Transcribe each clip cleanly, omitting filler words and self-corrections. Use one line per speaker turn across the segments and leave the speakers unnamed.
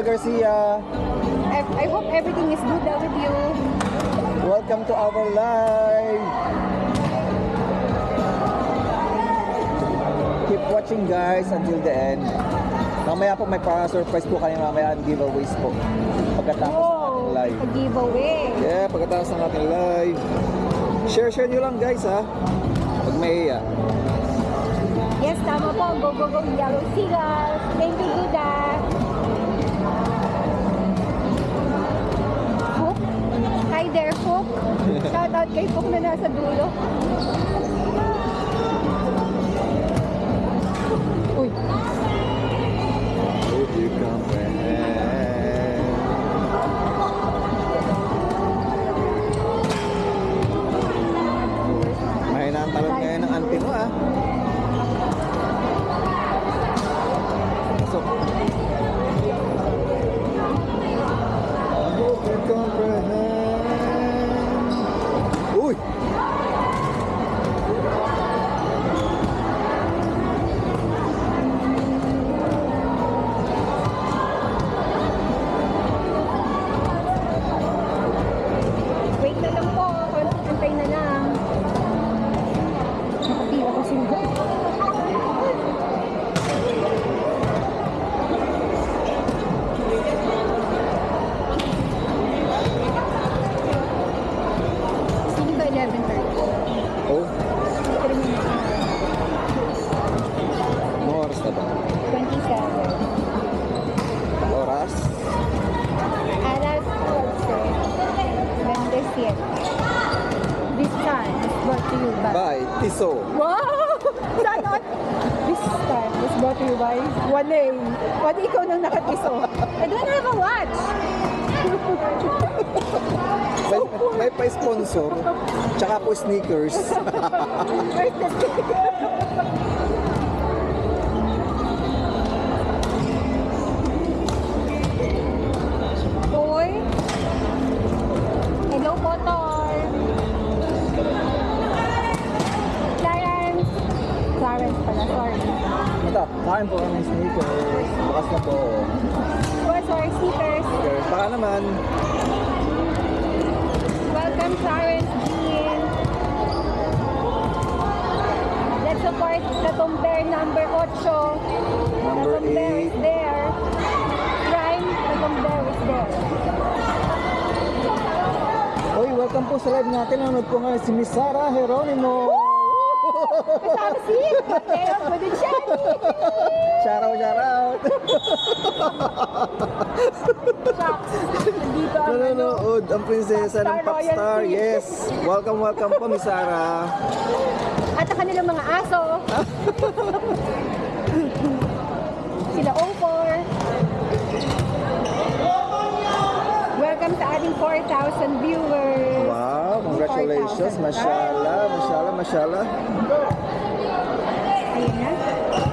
Garcia.
I hope everything is good with you.
Welcome to our live. Keep watching guys until the end. Mamaya po may surprise po kayo mamaya ang giveaways po. Pagkatapos ng ating live.
A giveaway.
Yeah, pagkatapos ng ating live. Share nyo lang guys ha. Pag may iya.
Yes, tama po. Go, go, go, Yellow Seagull. Thank you, Buddha. Hook. Hi there, Hook. Shout out kay Hook na nasa dulo. Uy.
Would you comprehend? Mahina ang talon ngayon ng auntie mo ah. Pasok. I hope you comprehend. Uy!
Wait na lang po. Antay na lang. Nakapila ko sila. Sino ba 11:30?
Oh, ano oras na ba?
27.
Oras?
Alas 12:27. This time is brought to you by...
Bye, Tiso.
Wow! Sana this time is brought to you by 1A. Pati ikaw nang nakatiso. I don't have a watch.
May pa-sponsor, tsaka po sneakers.
Where's the sticker? Boy. Hello, Potor. Clarence. Clarence pala, sorry.
Mata, kain po kami sneakers. Bukas na po.
Oh, sorry, stickers.
Sneakers, baka naman.
Welcome, Clarence Jean. Let's support Tatong Bear number 8.
Number
Tatong Bear is
8.
there. Prime, Tatong Bear is there.
Oy, welcome po sa live natin. Nanonood po ngayon si Miss Sarah Geronimo.
Kasama si Mateo Goduciani.
Shout out.
Shucks. Nandito ang
Nanonood ang prinsesa ng Popstar.
Royalty.
Yes. Welcome po Miss Sarah.
At ang kanilang mga aso. Sila O4. Welcome sa ating 4,000 viewers.
Wow, congratulations.
4,000.
Mashallah.
Ayun na.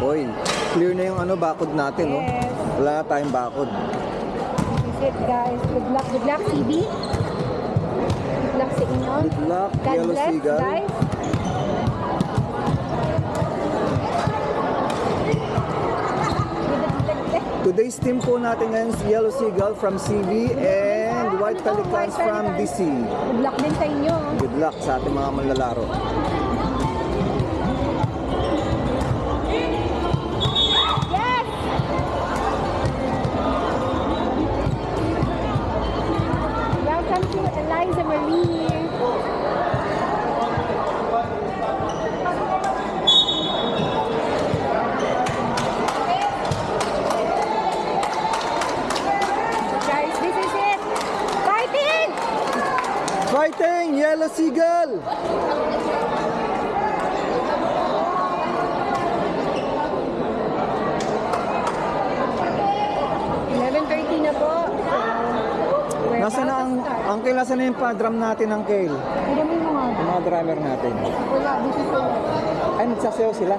Oy, clear na yung bakod natin, no?
Yes.
Wala na tayong bakod.
This is it, guys. Good luck, CB. Good luck sa inyo.
Good luck,
God
Yellow
bless,
Seagull.
guys.
Today's team po natin ngayon si Yellow Seagull from CV and White Pelicans from DC.
Good luck din sa inyo.
Good luck sa ating mga manlalaro.
Yes! Welcome to Eliza Marie. Guys, this is it. Fighting!
Fighting Yellow Seagull!
Na po. We're
Nasaan na
about
ang
to start.
Uncle, nasaan na yung pa-drum natin, Uncle?
Ilamin mo nga.
Yung mga drummer natin.
Wala, busy sila.
Ay, nagsasayaw sila.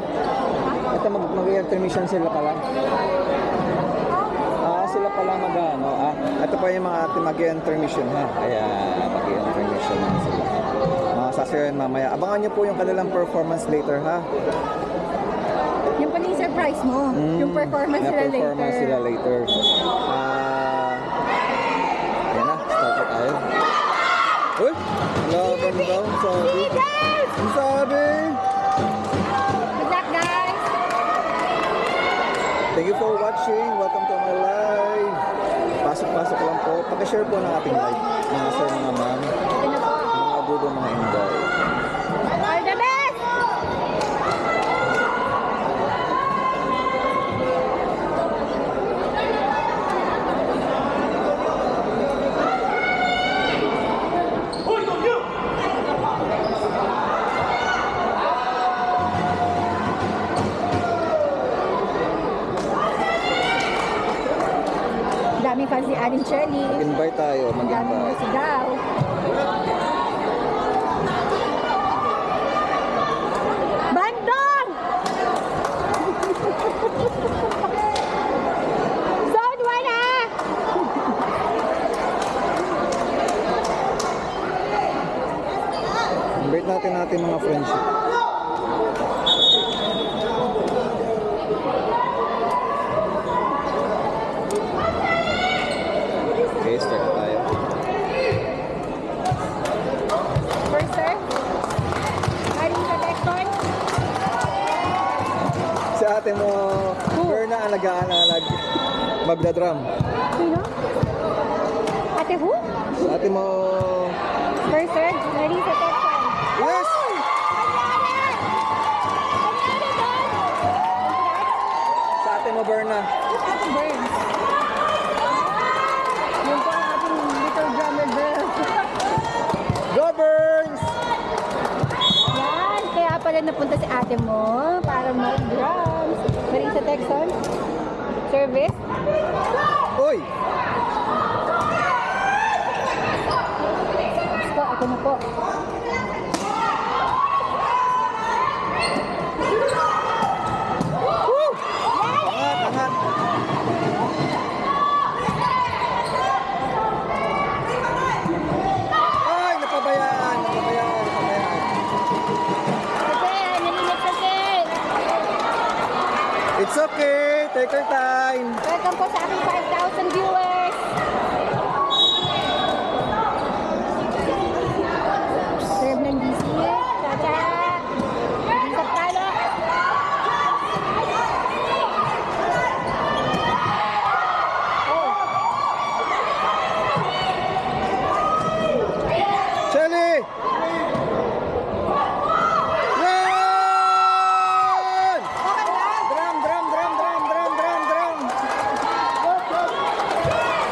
Ito mag-intermission sila pala. Sila pala ito pa yung mga ating mag-intermission ha. Ayan, mag-intermission na sila. Mga sasayawan mamaya. Abangan nyo po yung kanilang performance later ha.
Yung pala yung surprise mo. Yung performance
Na
sila
performance
later.
sila later. daw? Sabi.
Guys!
Ang sabi.
Good luck, guys!
Thank you for watching. Welcome to my live. Pasok-pasok lang po. Pakishare po ng ating live. Mga sir, mga ma'am,
Ito na po.
mga dudo, mga inday.
All the best! Daming fans ni Aling Shirley.
Invite tayo.
Ang daming
Mag-invite.
musigaw. Bandong! Zone 1 ah!
Invite natin mga friendship. Okay, start na tayo.
First serve. Aling sa Tecton.
Si ate mo, Berna ang nag-aanalag. Magdadrum.
Sino? Ate who?
Si ate mo,
First serve. Aling sa Tecton.
yes! Sa ate mo, Berna.
Ate Burns. Yung po ang ating little drummer girl.
Go Burns!
Yan. Kaya pala napunta si ate mo para mag-drums. Marisa Texon. Service.
Uy!
So, ako na po.
Woo! Angat, angat. Ay, napabayaan.
Ate, nalilit kasi.
It's okay. Take your time.
Welcome po sa aking 5,000 viewers. Serve ng DC. Tata. Marisa Talo.
Shelly! Run!
Okay lang.
Drum, drum, drum, drum, drum, drum, drum.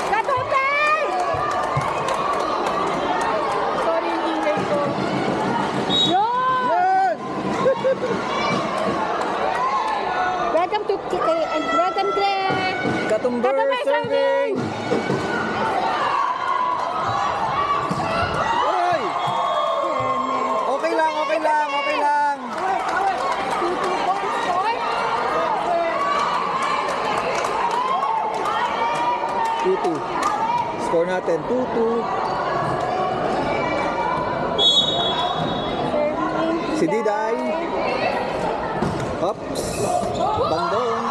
Katupay! Sorry yung ingay ko. Yun!
Yan!
Welcome to KK and welcome Claire!
Katumber
Katumber
serving! Uy! Okay lang, okay lang, okay lang.
2-2 points score.
2-2. Score natin, 2-2.
Serving.
Si Diday. Ops. Bandong.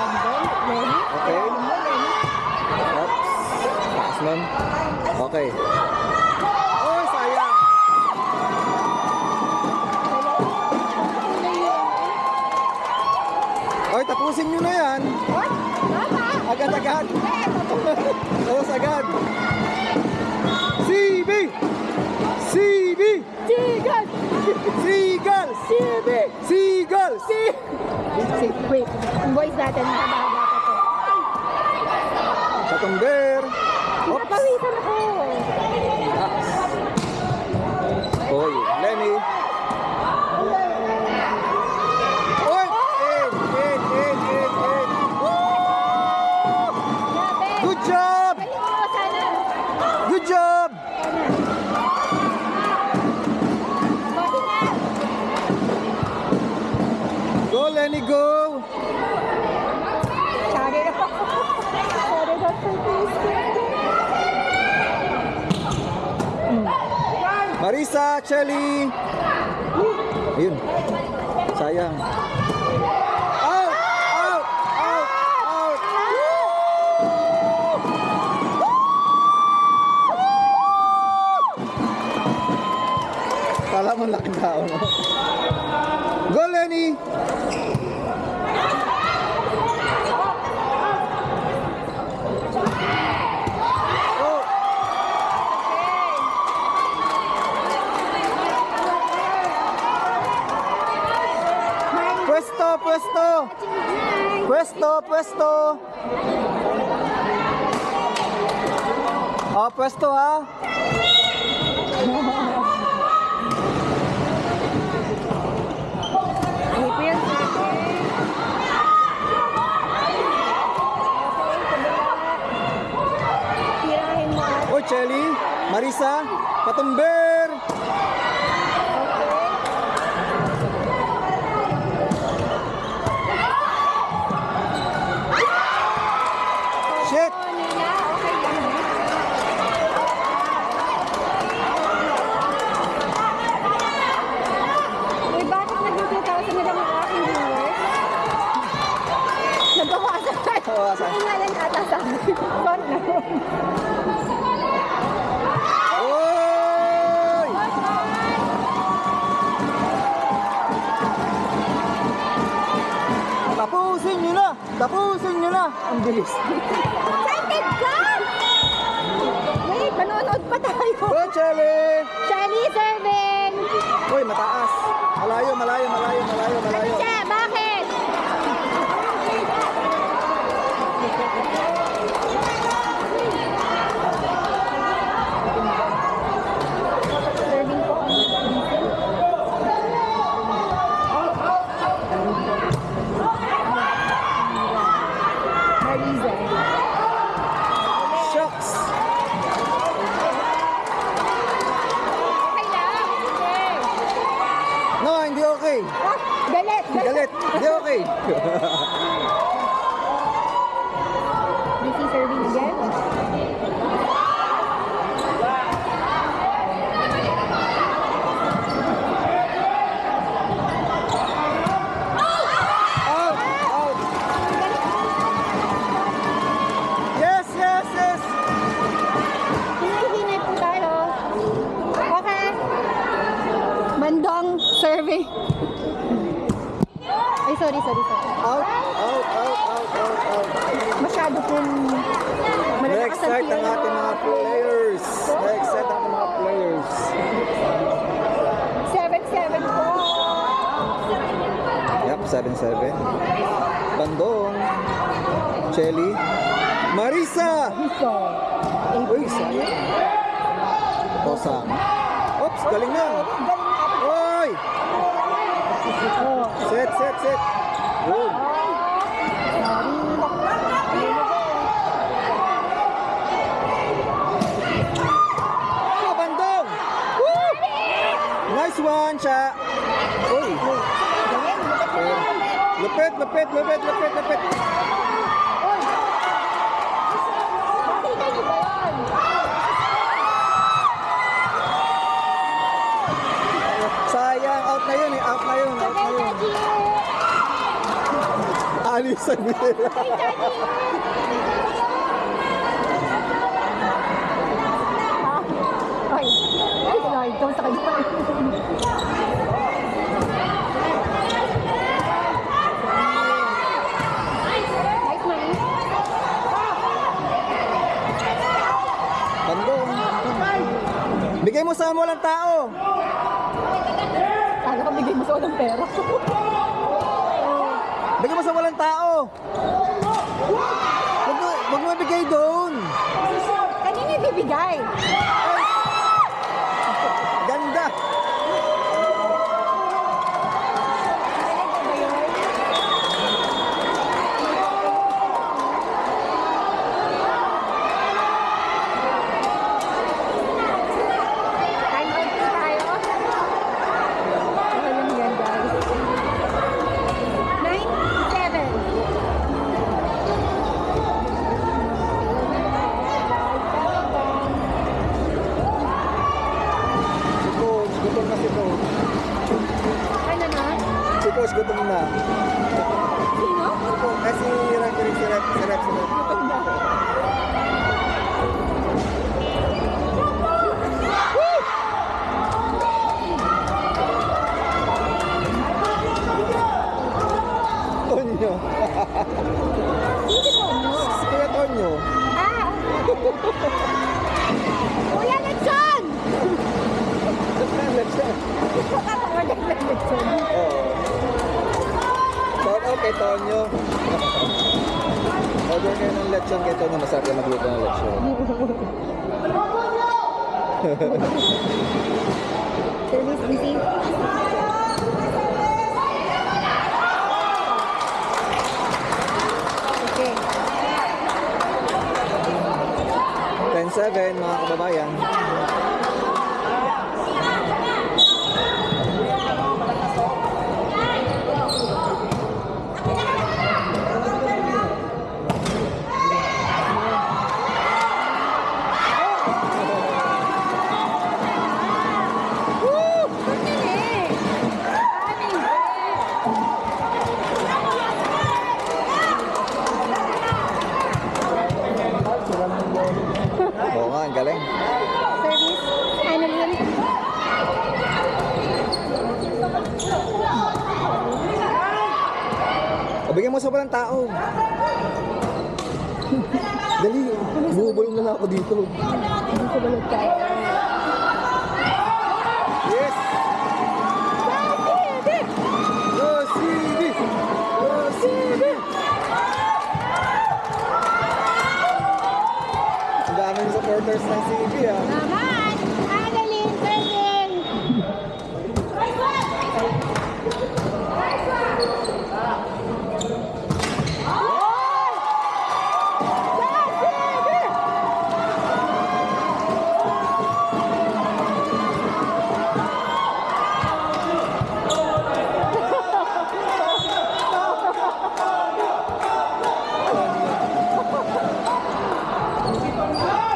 Ready?
Okay. Ops. Taas nun. Okay. Oh, sayang. Oy, tapusin nyo na yan.
Tama!
Agad-agad. Tapos agad. CB! CB!
Sigal!
Seagulls!
CB!
Seagulls!
Wait, yung voice natin, nakababa pa to.
Katumber! Ops!
Napawisan ako.
Oy, Lenny! Oy! In!
Grabe.
Good job!
Galing mo sana.
Good job!
Body na.
Go, Lenny, go!
Sorry na po. Sorry na po.
Marisa, Chelly! Ayun. Sayang. Out! Out! Out! Out! Kala mo laking tao, no? Go, Lenny! Oh! Pwesto, pwesto! Pwesto, pwesto! Oh, pwesto ha!
Repeat. Tirahin mo.
Oh, Chelly! Marisa! Patumber! Shit!
Nila, okay lang. Uy, bakit naging 2,000 na lang ang aking viewers? Nabawasan tayo.
Nabawasan.
Ang ngalan ata sa akin. Sorry na.
Oy! Tapusin nyo na! Tapusin nyo na! Ang bilis.
Excited ka! Wait, manonood pa tayo.
Go, Chelly!
Shelly serving!
Uy, mataas. Malayo, malayo, malayo, malayo, malayo.
Siya, bakit? Serving po. Marisa.
Shucks!
Okay lang. Okay.
No, hindi okay.
Ah, galit.
Galit. Hindi okay.
Busy serving again.
Out! Out! Yes, yes, yes!
Hinihinay po tayo. Okay. Bandong serving. Ay, sorry.
Out, out, out, out, out, out.
Masyado pong malalakas
Next start ang ating mga players. Next start ang ating mga players.
7-7 po.
Yep, 7-7. Bandong. Chelly. Marisa!
Ito.
Uy, sayang. Tosang. Oops, galing na. Uy! Set, set, set. Good. Oh, Bandong! Woo! Nice one, Cha. Uy. Lupit, lupit, lupit, lupit, lupit.
Nakita niyo ba yan?
Sayang, out na yun eh. Out na yun, out na yun. Alis sa bira.
Ay, ito sa kanya. Nice man.
Bandong. Bigay mo sa walang tao.
Kala ko bigay mo sa walang pera.
Bigay mo sa walang tao. Huwag mo ibigay doon.
Kanina ibibigay.
Ganda.
Time out po tayo. Okay lang yan, guys. 9-7.
Si Coach, gutom na si Coach.
Ano na?
Si Coach, gutom na.
Sino?
Si referee, si rep.
Gutom na.
Tonyo. Order kayo ng lechon kay Tonyo. Masarap yung magluto ng lechon.
Service busy. Okay.
10-7 mga kababayan. Oo nga, ang galing.
Service, Annalyn.
O, bigyan mo sa walang tao. Dali, bubulong na lang ako dito.
Hindi ko balot ka.
Yes! Go CB! Go CB! Ang daming supporters ng CB ah.
Naman! Annalyn, serving!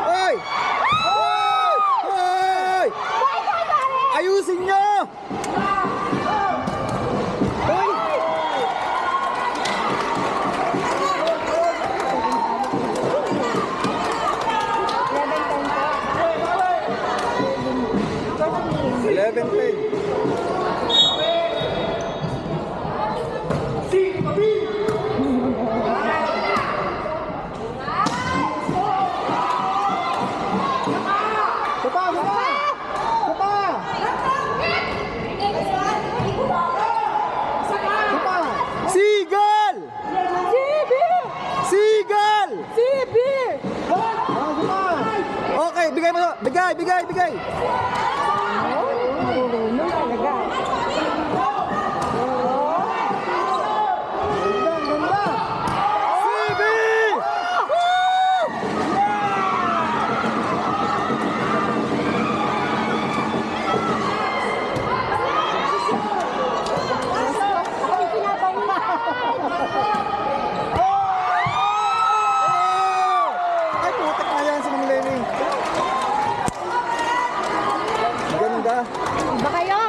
Hoy! Hoy! Ayusin nyo! Hoy! Eleven ten. Sigal! Sigal! Okay, bigay mo. Bigay.
Marunong talaga.
CB!
Ako yung pinapang na.
Ay, putak na yan sa mga Lenny. Ganda.
Iba kayo?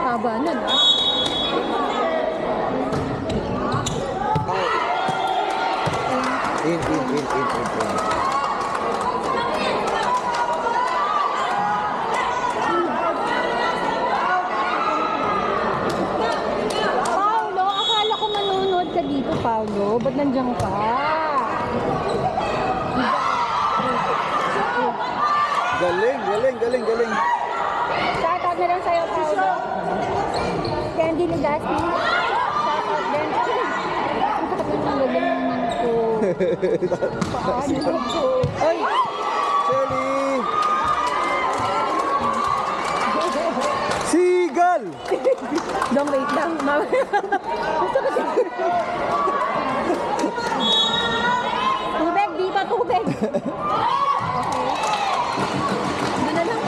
Haba nun ah.
In.
Paolo, akala ko manonood ka dito, Paolo. Ba't nandiyan ka?
Galing.
Shoutout na lang sa'yo, Paolo. Candy Legaspi. Shoutout din. Ang sakit ng lalaman ko. Paano ko?
Ay! Shelly! Sigal!
Dong, wait lang. Tubig, di pa tubig. Okay. Doon na lang.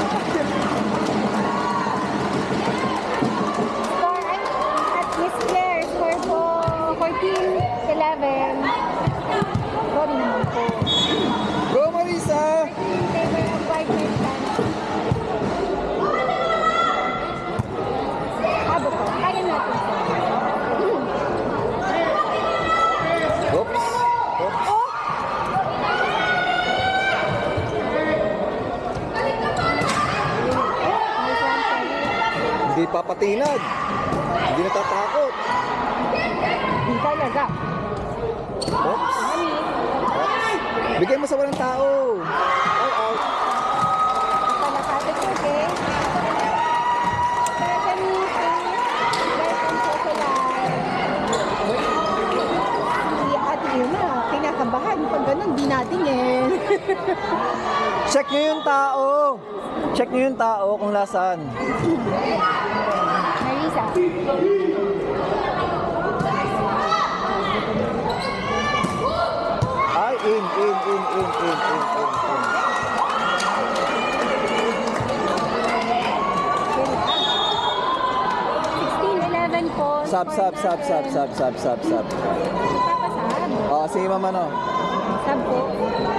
Score at Miss Claire. Score po 14-11. Sorry naman po.
Go Marisa!
13 favor of White Knight Fan. Abo ko. Kaya natin ito.
Oops! Hindi papatinag. Hindi natatakot.
Di talaga.
Oops!
Mami.
Bigay mo sa walang tao. Out.
Palakatik, okay? natingin.
Check nyo yung tao. Check nyo yung tao kung nasaan.
Marisa.
Ay, in.
Sila. 16-11 po.
Sab.
Papasab.
Si Ma'am ano?
Sab po.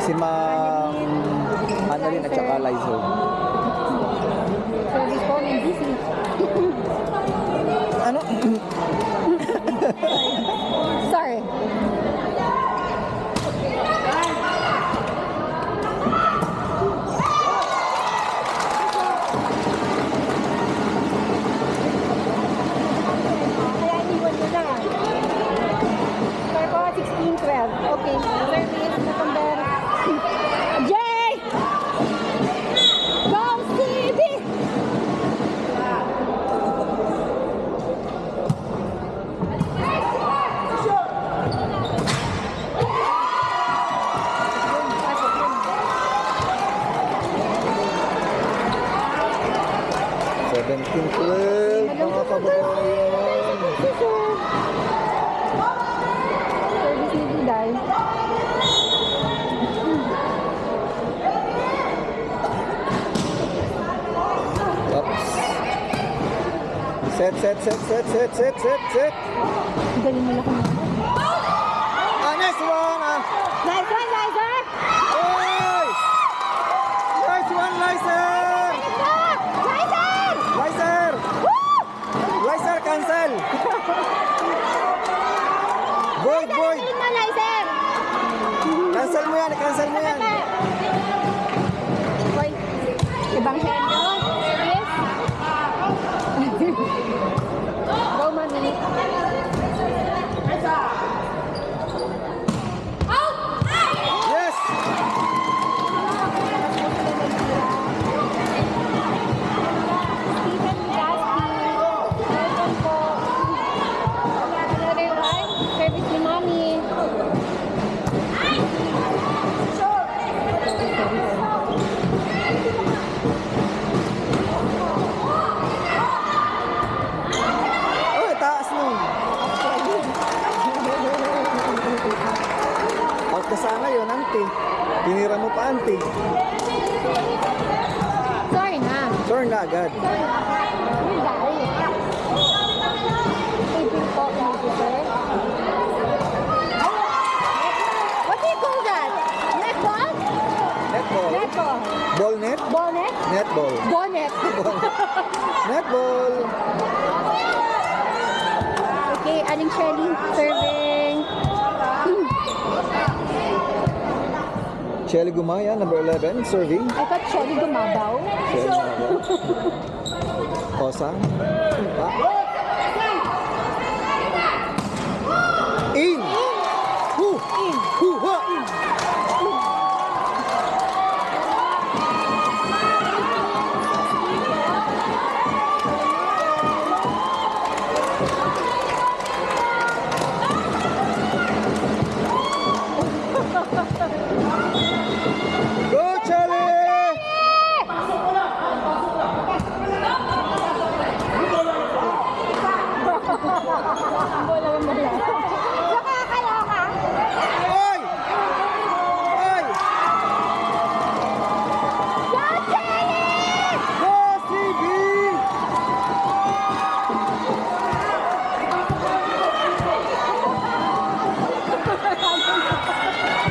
Si Ma'am Annalyn at saka Lizo.
Service po ng DC.
Ano?
Sorry. Kaya iniwan ko na. Score po 16-12. Okay. Service na number. Jay! Go CB!
Seventeen, 12, mga kababayan.
Service ni Diday.
Oops. Set.
Galing nila kung
Nice one!
Nice one, Liza!
Oy! Nice one, Lizer!
Liza!
Lizer, cancel! Void!
Galing mo, Liza!
Cancel mo yan!
Hoy, Ebanghelyo, service. Go, mami.
Yes!
Stephen Gaspi. Welcome po. Another one, service ni mami.
Uy, taas nun! Out ka sana yun, auntie. Tinira mo pa, auntie.
Sorry na.
Turn na agad.
You're dying. April po, sir. What do you call that? Netball?
Netball.
Netball.
Ball net?
Bonnet?
Netball.
Bonnet.
Netball.
Okay, Aling Shelly, serving.
Shelly Gumaya, number 11, serving.
I thought Shelly gumabaw.
Shelly Gumaya. Osang. In! Hu!
In.
Hu! Ha! Go, Charlie!
Bola mo lang. Nakakaloka.
Oy! Oy!
Go, Shelly!
Go, CB!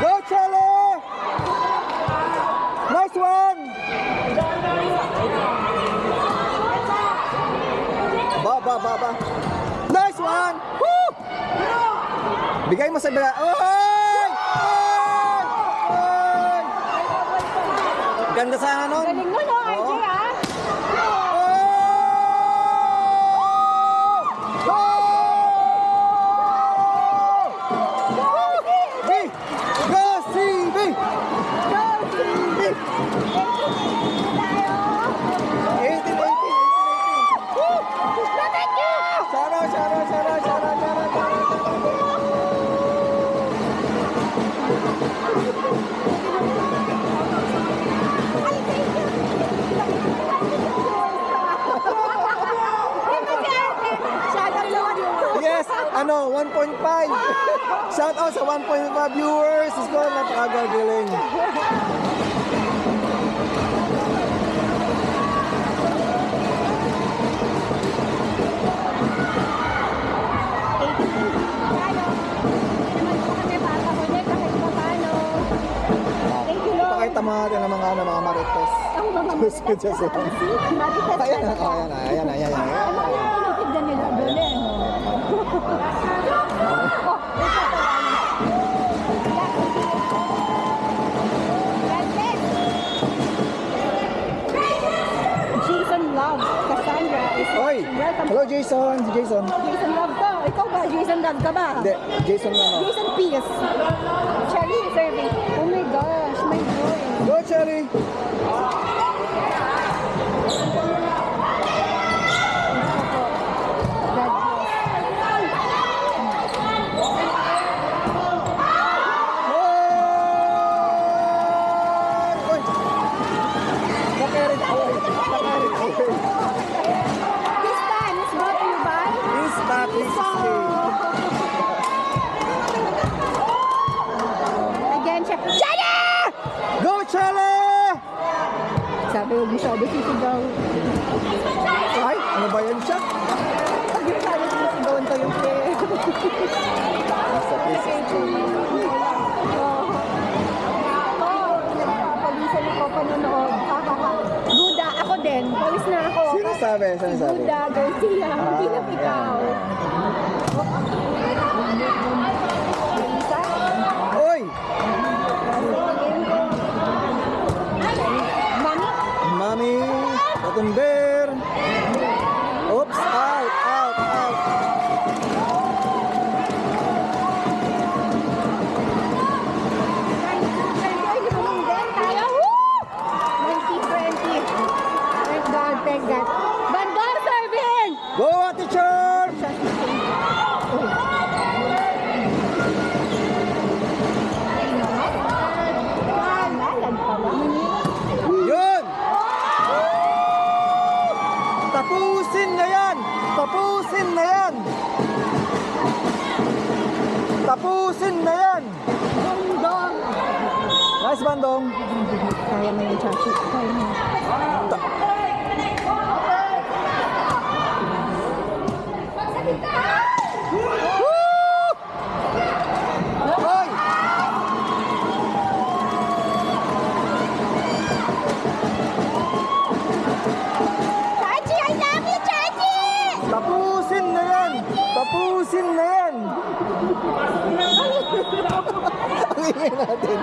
Go, Charlie! Nice one! Ba. Nice one! Woo! Bigay mo sa bila. Oy! Oy! Oy! Ganda sana nun.
Galing mo, no, RJ,
Oo.
ah?
Go CB!
Go, CB! 18 tayo.
18.
Woo! Thank you!
Shara.
Ay, thank you. Shout out sa mga
Yes, ano, 1.5. Shout out sa 1.5 viewers. Diyos ko, napakagagaling. Pakita mo natin ang mga marites.
Ang mga
Just lang.
marites.
Ayan na, ayan na.
Ano yung tinitignan nila doon eh? Oh, Jason Love, Cassandra is
Oy!
welcome.
Hello, Jason. Si Jason.
Jason Love to. Ikaw ba? Jason Love ka ba?
Hindi, Jason na, no?
Jason Pierce. Charlie serving. Oh my gosh, my boy.
Go, Cherry! Oy! Nakarit away. Nakarit away.
This time is brought to you by
Insta 360.
again, Chef Jenny!
Go, Cherry!
Sabi ko, masyado sisigaw.
Ay, ano ba yan siya?
Pag yung sabi ko, sisigawan ko yung play.
Insta 360.
Nagpapawisan ako panonood. Guda, ako din. Pawis na ako.
Sino sabi? Sino sabi?
Guda, Garcia. Hindi na ikaw. Isa?
Oy!
Mami?
Mami, Katumber. Oops, out.
Thank God. Bandang serving!
Go, Ate Charm! Yun! Tapusin na yan! Tapusin na yan! Tapusin na yan!
Bandang!
Nice, Bandong!
Kaya mo yung chachi. Kaya mo.
Hoy!
Chachi! I love you, Chachi!
Tapusin na yan! Tapusin na yan! Ang ingay natin.